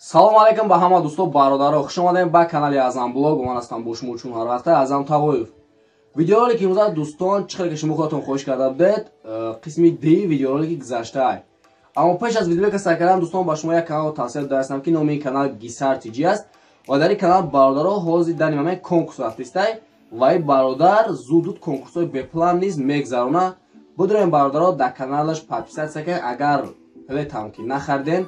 Салом алейкум ба ҳама дӯсто бародаро, хуш омадем ба канали Азам блог. Ман ҳастам бо шумо чун ҳар вақта Азам Тағоев. Видеоролики имрӯза дӯстон чӣ хеле ки шумо худатон хоҳиш карда будед, қисми ди видеоролики гузашта. Аммо пеш аз видеои ки сар кардам дӯстон ба шумо як канал тавсия додастам ки номи канал Гисар TG аст ва дар ин канал бародаро ҳозир дар нимаме конкурс рафтистай ва ин бародар зуд конкурсҳои беплан низ мегзарона. Будроем бародаро дар каналаш подписатсия кунед, агар билетам ки нахарден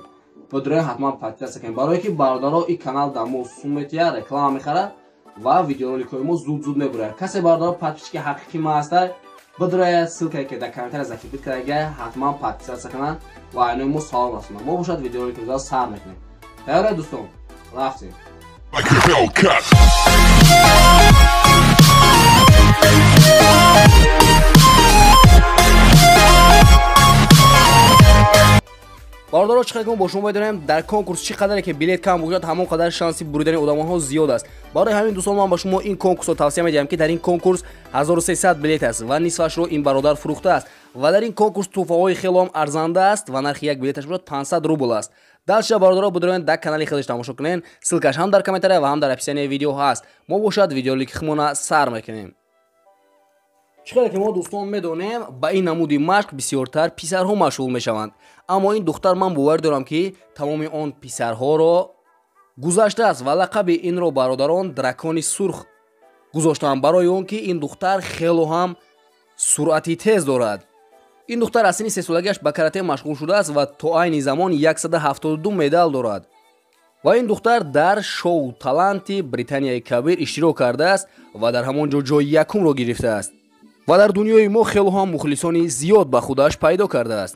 будроем ҳатман подписатсия кунед, барое ки бародаро ин канал дар мо сум метиҳад, реклама мехара ва видеороликҳои мо зуд мебурад. Касе бародаро подписчики ҳақиқӣ ма ҳастай, будроя ссилкае ки дар комментария закрепит кардаги ҳатман подписатсия кунад ва айнои мо салом расонад. Мо бошад видеоролики ро сар мекунем. Тайёре дӯстон? Рафтем. бародаро, чӣ қадar бо шумо медонем дар конкурс чӣ қадаре ки билет кам бошад, ҳамон қадар шанси буридани одамонҳо зиёд аст. Барои ҳамин дӯстон ман ба шумо ин конкурсро тавсия медиҳам ки дар ин конкурс 1300 билет аст ва нисфашро ин бародар фурӯхтааст ва дар ин конкурс туҳфаҳои хелом арзанда аст ва нархи як билеташ бошад 500 рубл аст. далша бародаро будроен дар канали худаш тамошо кунен, ссилкаш ҳам дар комментария ва ҳам дар описанияи видео ҳаст. мо бошад видеоролики химона сар мекунем. чӣ хеле ки мо дӯстон медонем, ба ин намуди машқ бисёртар писарҳо машғул мешаванд. аммо ин духтар ман боварӣ дорам ки тамоми он писарҳоро гузаштааст ва лақаби инро бародарон дракони сурх гузоштаанд, барои он ки ин духтар хело ҳам суръати тез дорад. ин духтар аз синни 3 солагиаш ба карате машғул шудааст ва то айни замон 172 медал дорад. ва ин духтар дар шоу таланти Британияи Кабир иштирок кардааст ва дар ҳамон ҷо ҷои якумро гирифтааст ва дар дунёи мо хело ҳам мухлисони зиёд ба худаш пайдо кардааст.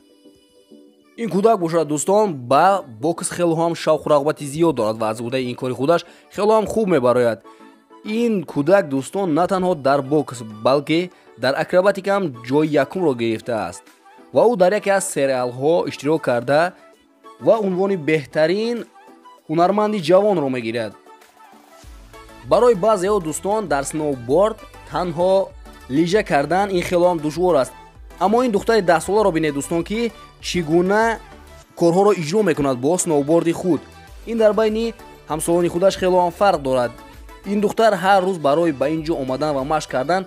ин кӯдак бошад дӯстон ба бокс хело ҳам шавқу рағбати зиёд дорад ва аз удаи ин кори худаш хело ҳам хуб мебарояд. ин кӯдак дӯстон на танҳо дар бокс, балки дар акробатика ҳам ҷои якумро гирифтааст ва ӯ дар яке аз сериалҳо иштирок карда ва унвони беҳтарин ҳунарманди ҷавонро мегирад. барои баъзеҳо дӯстон дар сноуборд танҳо лижа кардан ин хело ҳам душвор аст. аммо ин духтари 10 соларо бинед дӯстон ки чӣ гуна корҳоро иҷро мекунад бо сноуборди худ. ин дар байни ҳамсолони худаш хело ҳам фарқ дорад. ин духтар ҳар рӯз барои ба ин ҷо омадан ва машқ кардан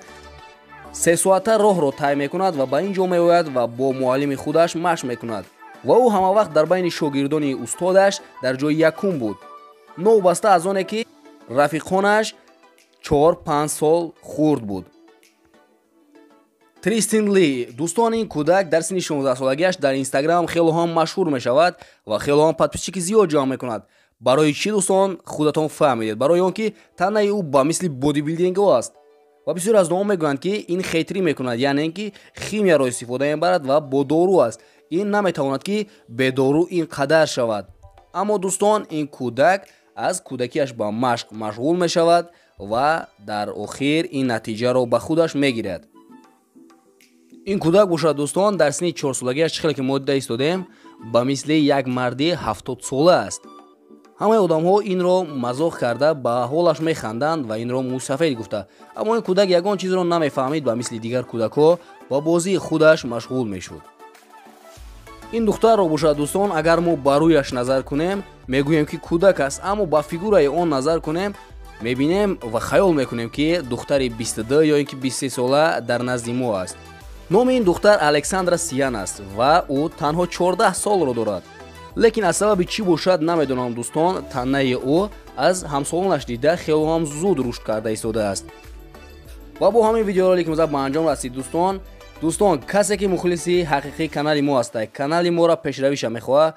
3 соата роҳро тай мекунад ва ба ин ҷо меояд ва бо муаллими худаш машқ мекунад ва ӯ ҳамавақт дар байни шогирдони устодаш дар ҷои якум буд, новбаста аз оне ки рафиқонаш 4-5 сол хурд буд. Тристин Ли дӯстон, ин кӯдак дар синни 16 солагиаш дар инстаграм хело ҳам машҳур мешавад ва хело ҳам подписчики зиёд ҷамъ мекунад. барои чӣ дӯстон худатон фаҳмидед? барои он ки танаи ӯ ба мисли бодибилдингҳо аст ва бисёр аз одамон мегӯянд ки ин хетрӣ мекунад, яъне ки химияро истифода мебарад ва бо дору аст. ин наметавонад ки бе дору ин қадар шавад. аммо дӯстон, ин кӯдак аз кӯдакиаш ба машқ машғул мешавад ва дар охир ин натиҷаро ба худаш мегирад. ин кӯдак бошад дӯстон дар синни 4 солагиаш, чӣ хеле ки мо дида истодем, ба мисли як марди 70 сола аст. ҳамаи одамҳо инро мазоқ карда ба ҳолаш механданд ва инро мусафед гуфта. аммо ин кӯдак ягон чизро намефаҳмид, ба мисли дигар кӯдакҳо ба бозии худаш машғул мешуд. ин духтарро бошад дӯстон, агар мо ба рӯяш назар кунем мегӯем ки кӯдак аст, аммо ба фигураи он назар кунем мебинем ва хаёл мекунем ки духтари 22 ё ин ки 23 сола дар назди мо аст. номи ин духтар Александра Сиян аст ва ӯ танҳо 14 солро дорад. лекин аз сабаби чӣ бошад намедонам дӯстон, танаи ӯ аз ҳамсолонаш дида хело ҳам зуд рушд карда истодааст. ва бо ҳамин видеоролик имрӯза ба анҷом расид дӯстон, касе ки мухлиси ҳақиқии канали мо ҳастай, канали моро пешравиша мехоҳад,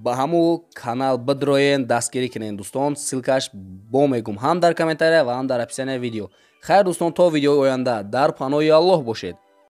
ба ҳамун канал бидроен дастгирӣ кунед дӯстон. ссилкаш бо мегум ҳам дар комментария ва ҳам дар описанияи видео. хайр дӯстон, то видеои оянда дар паноҳи Аллоҳ бошед.